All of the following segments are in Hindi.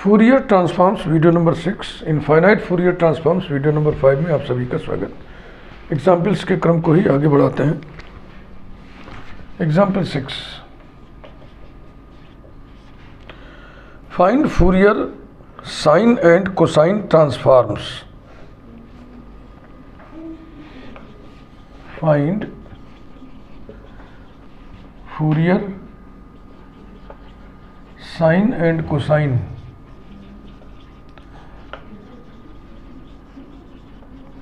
Fourier transforms video number 6 infinite Fourier transforms video number 5 में आप सभी का स्वागत। एग्जाम्पल्स के क्रम को ही आगे बढ़ाते हैं। Example 6, find Fourier sine and cosine transforms. Find Fourier sine and cosine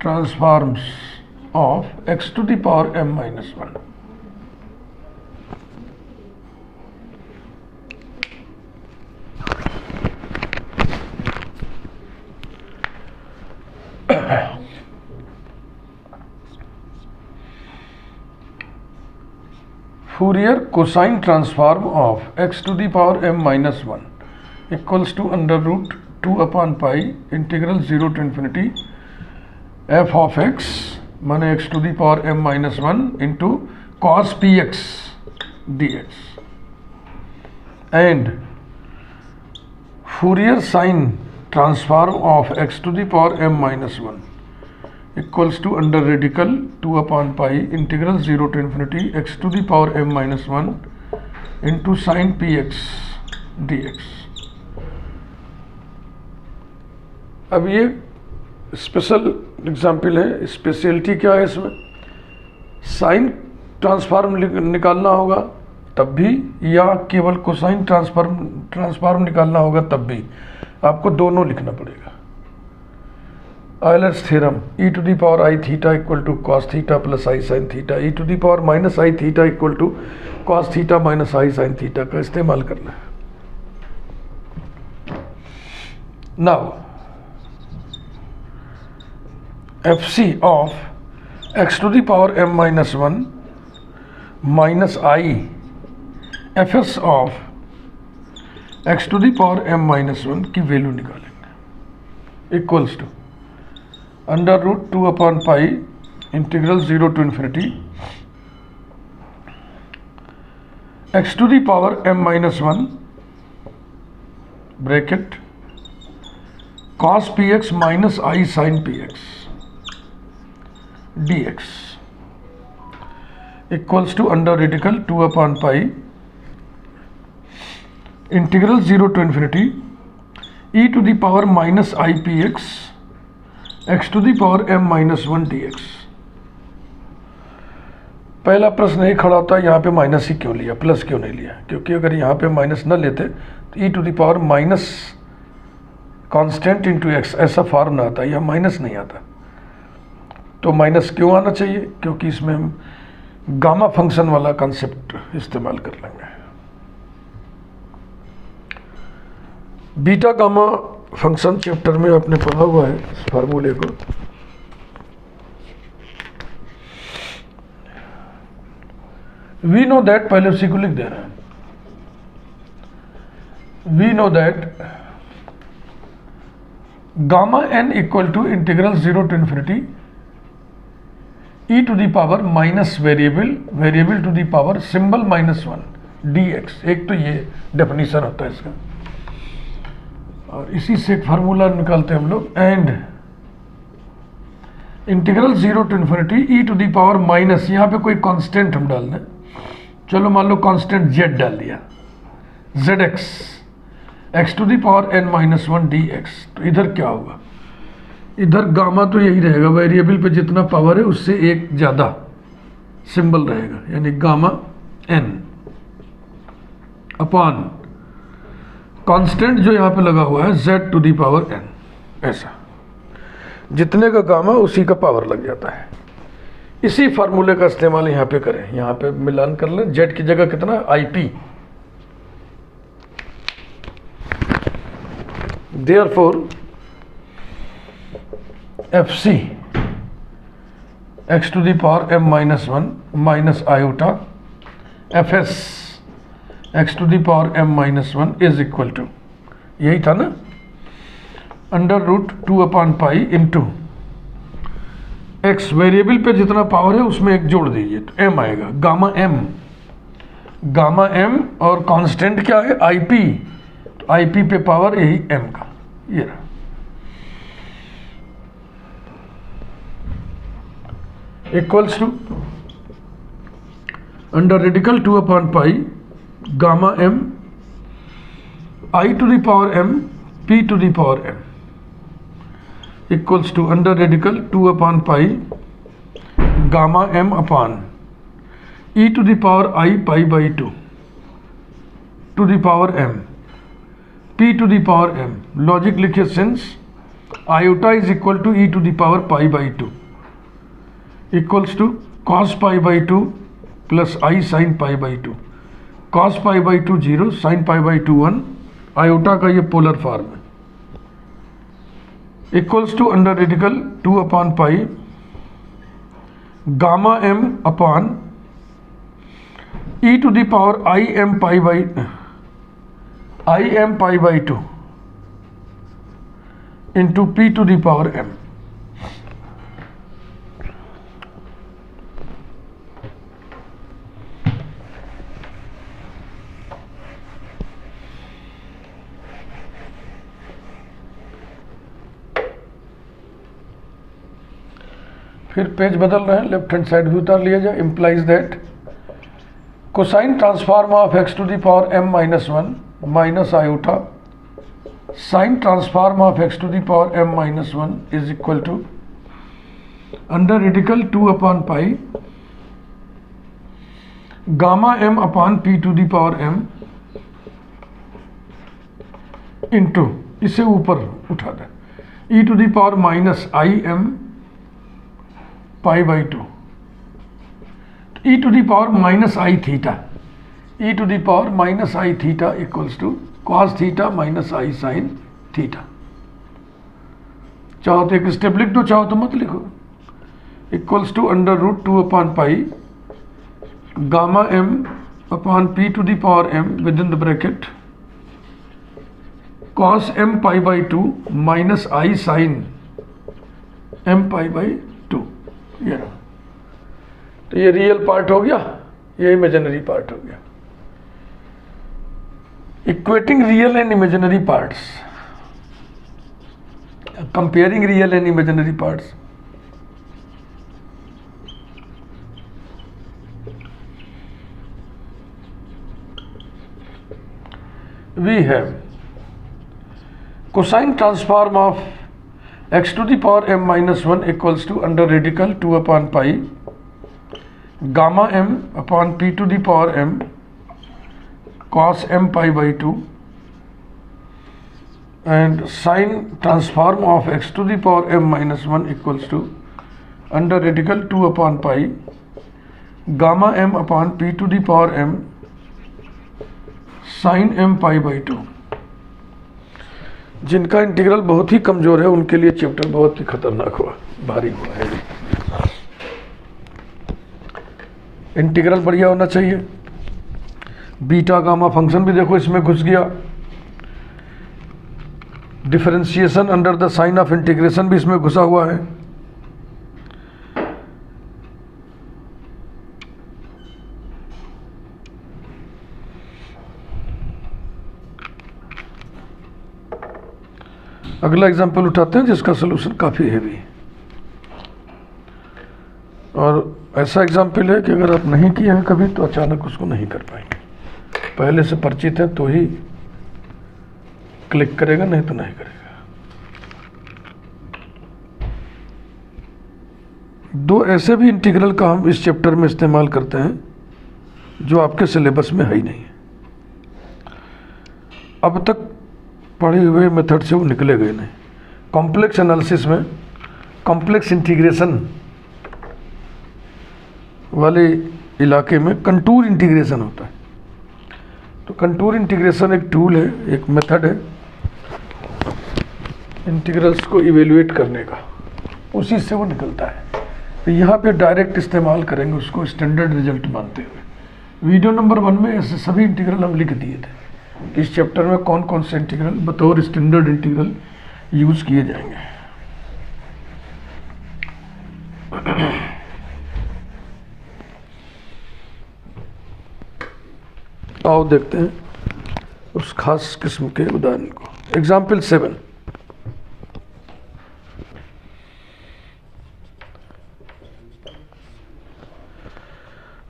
transforms of x to the power m minus 1. Fourier cosine transform of x to the power m minus 1 equals to under root 2 upon pi integral 0 to infinity f of x माने x to the power m minus 1 into cos px dx and Fourier sine transform of x to the power m minus 1 equals to under radical 2 upon pi integral 0 to infinity x to the power m minus 1 into sin px dx। अब ये स्पेशल एग्जाम्पल है। स्पेशलिटी क्या है इसमें? साइन ट्रांसफॉर्म निकालना होगा तब भी या केवल कोसाइन ट्रांसफॉर्म निकालना होगा तब भी आपको दोनों लिखना पड़ेगा। Euler's theorem e to the power i theta equal to cos theta plus i sine theta, e to the power minus i theta equal to cos theta minus i sine theta का इस्तेमाल करना है। Now fc of x to the power m minus 1 minus I fs of x to the power m minus 1 की वैल्यू निकालेंगे equals to under root 2 upon pi integral 0 to infinity x to the power m minus 1 bracket cos px minus I sin px dx equals to under radical 2 upon pi integral 0 to infinity e to the power minus I px x to the power m minus 1 dx। पहला प्रश्न ये खड़ा होता है यहाँ पे माइनस ही क्यों लिया, प्लस क्यों नहीं लिया? क्योंकि अगर यहाँ पे माइनस न लेते तो e to the power minus constant into x ऐसा फॉर्म आता है, यहाँ माइनस नहीं आता। तो माइनस क्यों आना चाहिए? क्योंकि इसमें हम गामा फंक्शन वाला कॉन्सेप्ट इस्तेमाल कर लेंगे। बीटा गामा फंक्शन चैप्टर में आपने पढ़ा हुआ है इस फार्मूले को। वी नो दैट, पहले उसी को लिख दे रहे हैं। We know that gamma n equal to integral 0 to infinity e to the power minus variable to the power symbol minus 1 dx। एक तो ये डेफिनेशन होता है इसका, और इसी से एक फार्मूला निकालते हैं हम लोग। And integral 0 to infinity e to the power minus, यहाँ पे कोई कांस्टेंट हम डाल दें। चलो मान लो कांस्टेंट z डाल दिया, zx x to the power n minus 1 dx। तो इधर क्या होगा? इधर गामा तो यही रहेगा, वेरिएबल पे जितना पावर है उससे एक ज़्यादा सिंबल रहेगा, यानी गामा n अपॉन कांस्टेंट जो यहाँ पे लगा हुआ है z to the power n। ऐसा जितने का गामा उसी का पावर लग जाता है। इसी फार्मूले का इस्तेमाल यहाँ पे करें। यहाँ पे मिलान कर लें, z की जगह कितना IP, therefore fc x to the power m minus 1 minus iota fs x to the power m minus 1 is equal to, यही था ना, under root 2 upon pi into x variable पे जितना पावर है उसमें एक जोड़ दीजिए तो m आएगा, गामा m और कांस्टेंट क्या है IP। आई पी पे पावर यही m का, ये रहा। Equals to under radical 2 upon pi gamma m I to the power m p to the power m equals to under radical 2 upon pi gamma m upon e to the power I pi by 2 to the power m p to the power m। Logic लिखिए since iota is equal to e to the power pi by 2 equals to cos pi by 2 plus i sine pi by 2। Cos pi by 2 0, sine pi by 2 1, iota का ये पोलर फॉर्म है। Equals to under radical 2 upon pi gamma m upon e to the power i m pi by 2 into p to the power m। फिर पेज बदल रहे हैं, लेफ्ट हैंड साइड भी उतार लिया जाए। Implies that cosine transform of x to the power m minus 1 minus iota sine transform of x to the power m minus 1 is equal to under radical 2 upon pi gamma m upon p to the power m into, इसे ऊपर उठा दें, e to the power minus i m pi by 2 e to the power minus i theta, e to the power minus i theta equals to cos theta minus i sine theta. चाहो तो एक स्टेप लिख दो, चाहो तो मत लिखो। Equals to under root 2 upon pi gamma m upon p to the power m with in the bracket cos m pi by 2 minus i sine m pi by 2। ये रहा। तो ये रियल पार्ट हो गया, ये इमेजिनरी पार्ट हो गया। Equating real and imaginary parts, comparing real and imaginary parts. We have cosine transform of x to the power m minus 1 equals to under radical 2 upon pi gamma m upon p to the power m cos m pi by 2 and sine transform of x to the power m minus 1 equals to under radical 2 upon pi gamma m upon p to the power m sine m pi by 2। जिनका इंटीग्रल बहुत ही कमजोर है उनके लिए चैप्टर बहुत ही खतरनाक हुआ, भारी हुआ है। इंटीग्रल बढ़िया होना चाहिए। बीटा गामा फंक्शन भी देखो इसमें घुस गया। Differentiation under the sign of integration भी इसमें घुसा हुआ है। अगला एग्जाम्पल उठाते हैं जिसका सोल्यूशन काफ़ी हैवी है, और ऐसा एग्जाम्पल है कि अगर आप नहीं किए हैं कभी तो अचानक उसको नहीं कर पाएंगे। पहले से परिचित है तो ही क्लिक करेगा, नहीं तो नहीं करेगा। दो ऐसे भी इंटीग्रल का हम इस चैप्टर में इस्तेमाल करते हैं जो आपके सिलेबस में है ही नहीं है। अब तक पढ़े हुए मेथड से वो निकले गए नहीं। कॉम्प्लेक्स एनालिसिस में कॉम्प्लेक्स इंटीग्रेशन वाले इलाके में कंटूर इंटीग्रेशन होता है। तो कंटूर इंटीग्रेशन एक टूल है, एक मेथड है इंटीग्रल्स को इवेल्युएट करने का, उसी से वो निकलता है। तो यहाँ पे डायरेक्ट इस्तेमाल करेंगे उसको स्टैंडर्ड रिजल्ट मानते हुए। वीडियो नंबर 1 में ऐसे सभी इंटीग्रल हम लिख दिए थे। इस चैप्टर में कौन कौन से इंटीग्रल बतौर स्टैंडर्ड इंटीग्रल यूज किए जाएंगे। आओ देखते हैं उस खास किस्म के उदाहरण को। Example 7,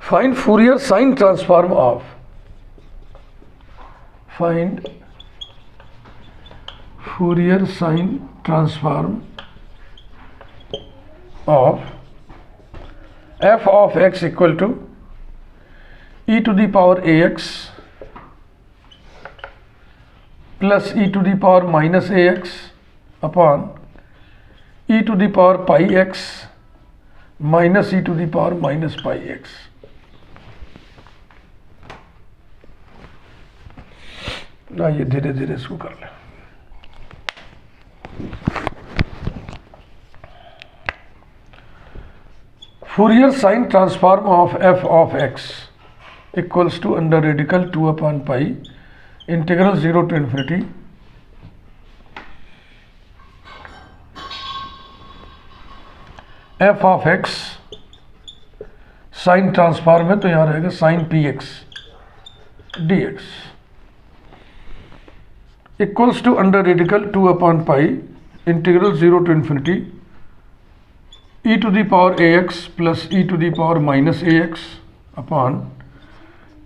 find Fourier sine transform of, find Fourier sine transform of f of x equal to e to the power ax plus e to the power minus ax upon e to the power pi x minus e to the power minus pi x। ना ये धीरे धीरे इसको कर लें। Fourier sine transform of f of x equals to under radical 2 upon pi इंटीग्रल 0 to infinity f of x sine transform है तो यहां रहेगा sine px dx equals to under radical 2 upon pi इंटीग्रल 0 to infinity e to the power ax plus e to the power minus ax upon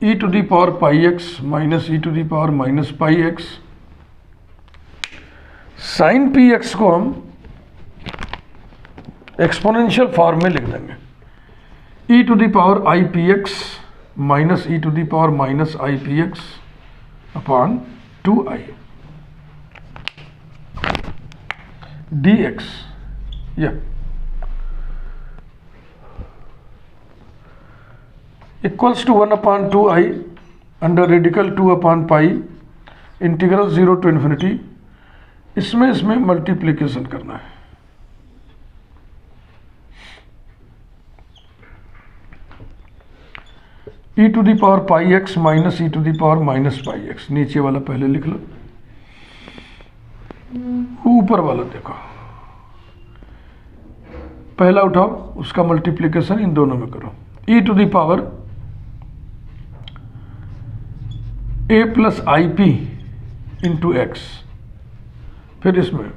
e to the power pi x minus e to the power minus pi x। Sine px को हम एक्सपोनेंशियल फॉर्म में लिख देंगे, e to the power i px minus e to the power minus i px upon 2i dx। yeah, equals to 1 upon 2i under radical 2 upon pi इंटीग्रल 0 to infinity। इसमें मल्टीप्लिकेशन करना है। e to the power pi x minus e to the power minus pi x, नीचे वाला पहले लिख लो, ऊपर वाला देखो, पहला उठाओ उसका मल्टीप्लिकेशन इन दोनों में करो। e to the power a plus I P into X, फिर इसमें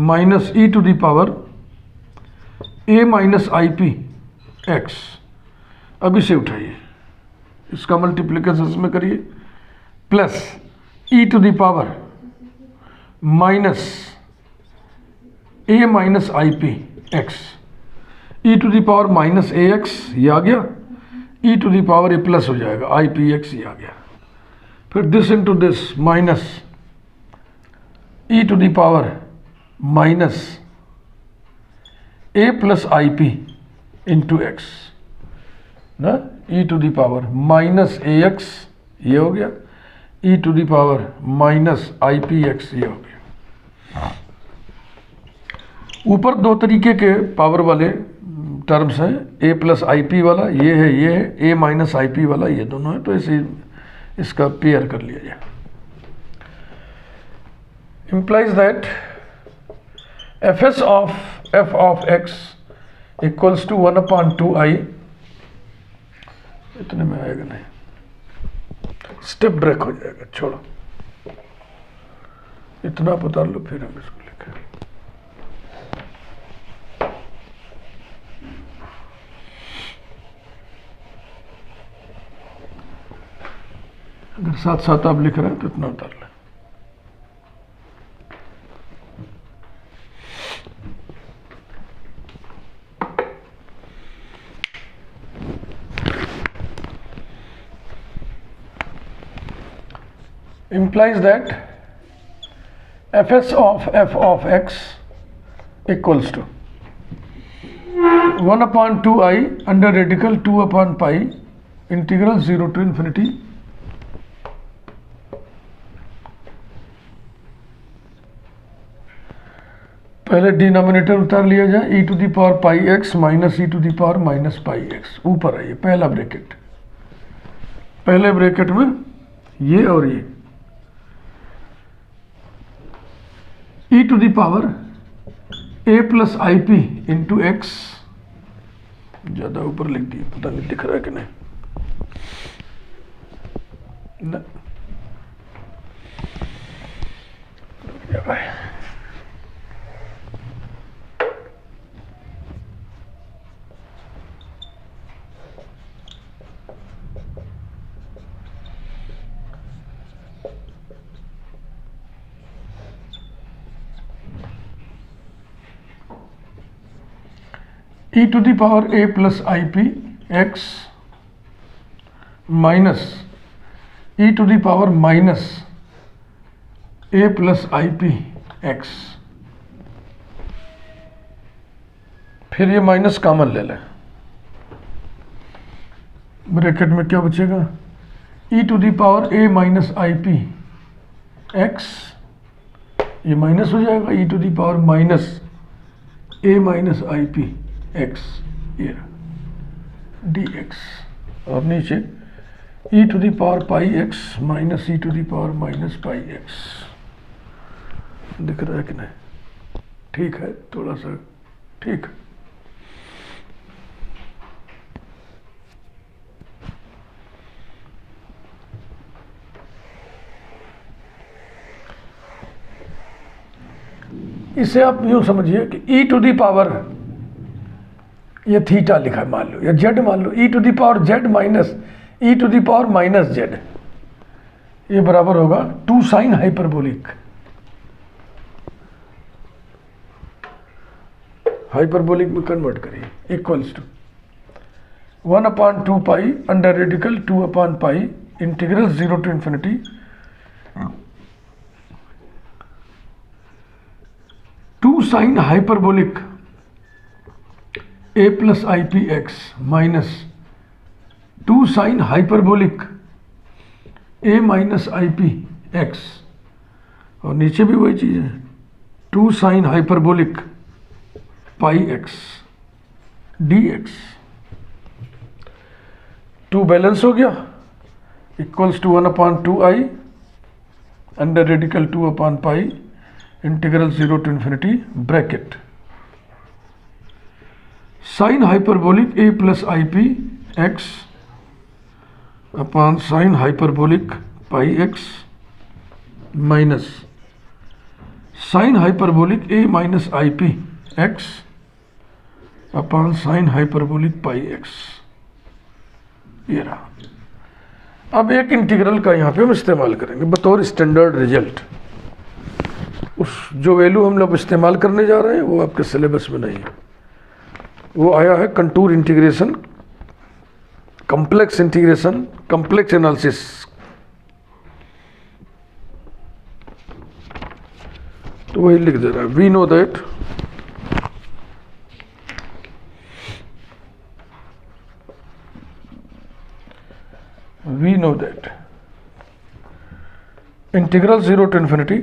minus e to the power a minus I P X. अब इसे उठाइए, इसका मल्टीप्लिकेशन इसमें करिए, plus e to the power minus a minus I P X, e to the power minus A X ये आ गया, e to the power A plus हो जाएगा आई पी एक्स ये आ गया, फिर this into this minus e to the power minus A plus I P into X ना, e to the power minus A X ये हो गया, e to the power minus I P X ये हो गया। ऊपर दो तरीके के पावर वाले टर्म्स हैं, ए प्लस आई पी वाला ये है, ए माइनस आई पी वाला ये दोनों है, तो ऐसे इसका पेयर कर लिया जाए। implies that fs of f of x equals to 1 upon 2i, इतने में आएगा नहीं, स्टेप ब्रेक हो जाएगा, छोड़ो इतना बता लो फिर हम इसको लिखें। अगर साथ साथ आप लिख रहे हैं तो इतना उतार लें। implies that fs of f of x equals to 1 upon 2i under radical 2 upon pi integral 0 to infinity पहले डिनोमिनेटर उतार लिया जाए, e to the power pi x minus e to the power minus pi x, ऊपर आइए पहला ब्रैकेट, पहले ब्रैकेट में ये और ये e to the power a plus I P into x, ज़्यादा ऊपर लिख दिए, पता नहीं दिख रहा है कि नहीं ना, पाई। e to the power a plus ip x minus e to the power minus a plus ip x। फिर ये माइनस कॉमन ले लें, ब्रैकेट में क्या बचेगा, e to the power a minus ip x, ये माइनस हो जाएगा, e to the power minus a minus ip x ये dx, और नीचे e to the power pi x minus e to the power minus pi x। दिख रहा है कि नहीं? ठीक है, थोड़ा सा ठीक है। इसे आप यूं समझिए कि e टू दी पावर, ये थीटा लिखा है मान लो, या z मान लो, e to the power z minus e to the power minus z, ये बराबर होगा 2 साइन हाइपरबोलिक, हाइपरबोलिक में कन्वर्ट करिए, equals to 1/2 pi under radical 2 pi integral 0 to infinity to sine hyperbolic a plus I P x minus 2 sine hyperbolic a minus I P x, और नीचे भी वही चीज़ है 2 sine hyperbolic pi x d x. 2 balance हो गया, equals to 1/2 i under radical 2 pi integral 0 to infinity bracket sine hyperbolic a plus I P x upon sine hyperbolic pi x minus sine hyperbolic a minus I P x upon sine hyperbolic pi x, ये रहा। अब एक इंटीग्रल का यहाँ पे हम इस्तेमाल करेंगे बतौर स्टैंडर्ड रिजल्ट। उस जो वैल्यू हम लोग इस्तेमाल करने जा रहे हैं वो आपके सिलेबस में नहीं है, वो आया है contour integration, complex integration, complex analysis. तो वही लिख दे रहा है, we know that integral 0 to infinity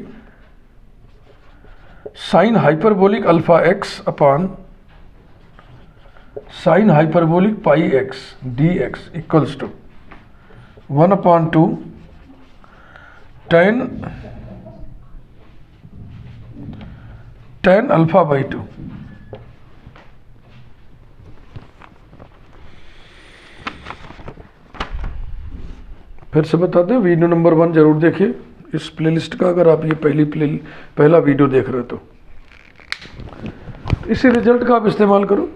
sine hyperbolic alpha x upon sine hyperbolic pi x d x equals to 1/2 tan alpha by 2। फिर से बता दें, वीडियो नंबर 1 जरूर देखिए इस प्लेलिस्ट का, अगर आप ये पहला वीडियो देख रहे हो तो इसी रिजल्ट का आप इस्तेमाल करो।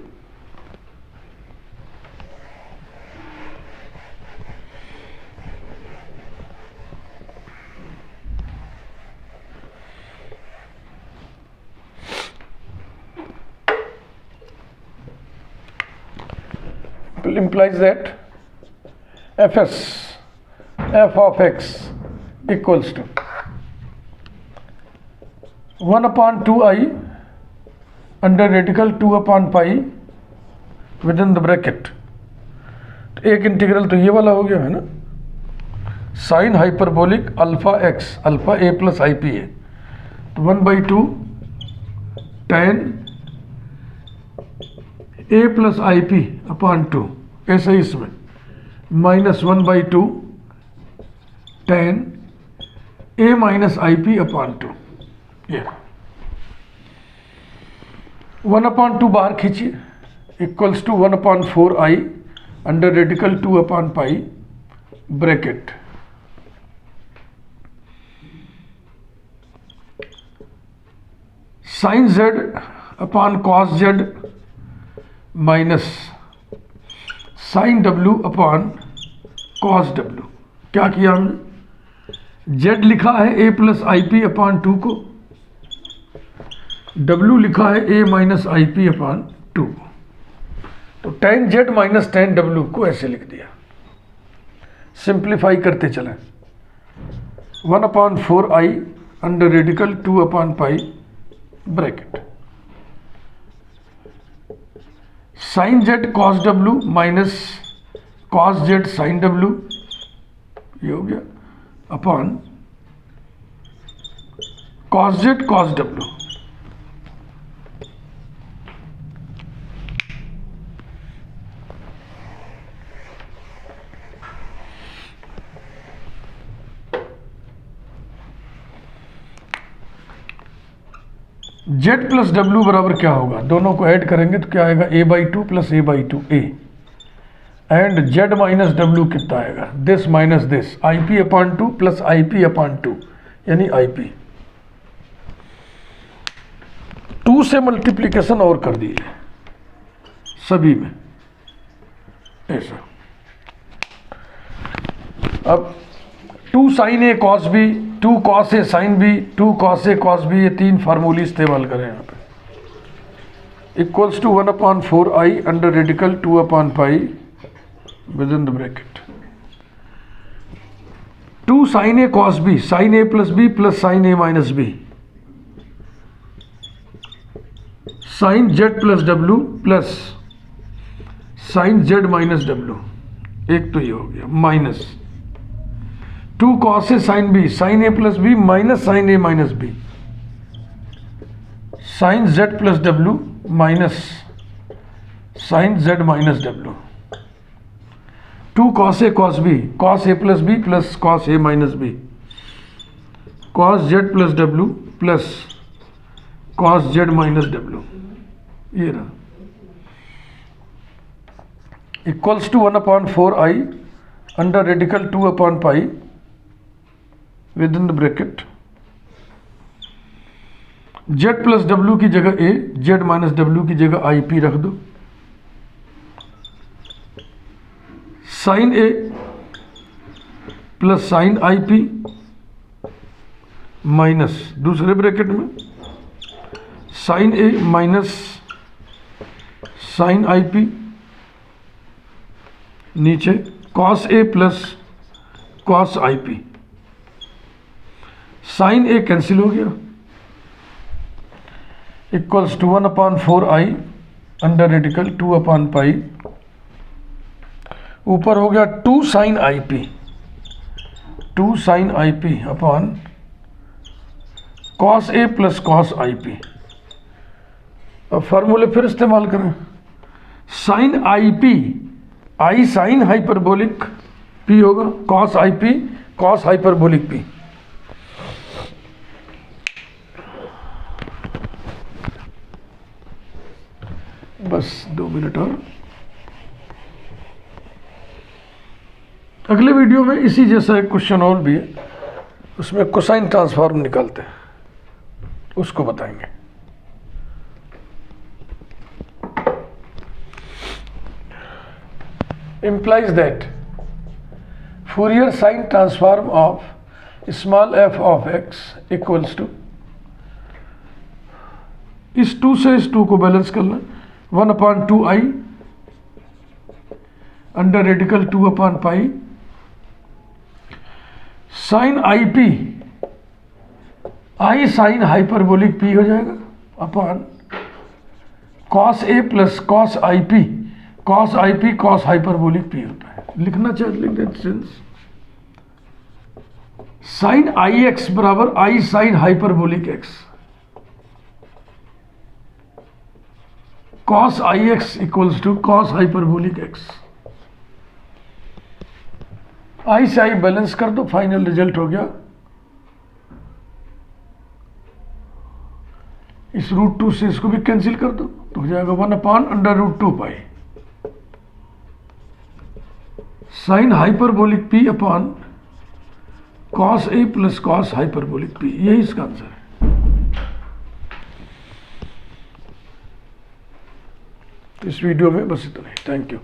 implies that f of x equals to 1/2 I under radical 2 pi within the bracket। तो एक इंटीग्रल तो ये वाला हो गया है ना, sine hyperbolic alpha X, alpha A plus I P है, तो 1/2 tan A plus I P upon 2, ऐसे ही इसमें माइनस 1/2 tan A minus I P upon 2, ये 1/2 बाहर खींचिए, equals to 1/4 I under radical 2 pi bracket sine Z upon cos Z minus sine W upon cos W. क्या किया हमने? जेड लिखा है A plus I P upon 2 को, डब्ल्यू लिखा है A minus I P upon 2 को। तो tan Z minus tan W को ऐसे लिख दिया। सिंप्लीफाई करते चलें। 1/4i अंडर रेडिकल 2/पाई bracket sine Z cos W minus cos Z sine W, ये हो गया, upon cos Z cos W. Z plus W बराबर क्या होगा? दोनों को ऐड करेंगे तो क्या आएगा? a/2 plus a/2 a and Z minus W कितना आएगा? This minus this, IP/2 plus IP/2 यानी IP। 2 से मल्टीप्लीकेशन और कर दीजिए सभी में ऐसा। अब 2 sine A cos B, 2 cos A sine B, 2 cos A cos B, ये 3 फार्मूले इस्तेमाल करें यहाँ पे। Equals to 1/4i under radical 2/पाई with in the bracket 2 sine A cos B, sine A plus B plus sine A minus B, sine Z plus W plus sine Z minus W, एक तो ये हो गया, minus 2 cos A sine B, sine A plus B minus sine A minus B, sine Z plus W minus sine Z minus W, 2 cos A cos B, cos A plus B plus cos A minus B, cos Z plus W plus cos Z minus W, ये रहा, equals to 1/4i under radical 2/पाई with in the bracket Z plus W की जगह ए, जेड माइनस डब्ल्यू की जगह आई पी रख दो, sine A plus sine I P minus दूसरे ब्रैकेट में sine A minus sine I P, नीचे cos A plus cos I P, sine A cancel हो गया, equals to 1/4i under radical 2/पाई, ऊपर हो गया 2 sine I P, 2 sine I P upon cos A plus cos I P. अब फार्मूले फिर इस्तेमाल करें, sine I P, I sine hyperbolic P होगा, cos I P cos hyperbolic P, बस 2 मिनट और। अगले वीडियो में इसी जैसा एक क्वेश्चन और भी है, उसमें कोसाइन ट्रांसफॉर्म निकालते हैं, उसको बताएंगे। implies that Fourier sine transform of small f of x equals to, इस 2 से इस 2 को बैलेंस करना, 1/2i अंडर रेडिकल 2/पाई sine I P, I sine hyperbolic P हो जाएगा upon cos A plus cos I P, cos I P cos hyperbolic P होता है। लिखना चाहिए, लिख देते सेंस, साइन आई एक्स बराबर I sine hyperbolic X, cos I X equals to cos hyperbolic X. I से आई बैलेंस कर दो, फाइनल रिजल्ट हो गया, इस √2 से इसको भी कैंसिल कर दो तो हो जाएगा 1/√2 sine hyperbolic P upon cos A plus cos hyperbolic P, यही इसका आंसर है। तो इस वीडियो में बस इतना ही। Thank you.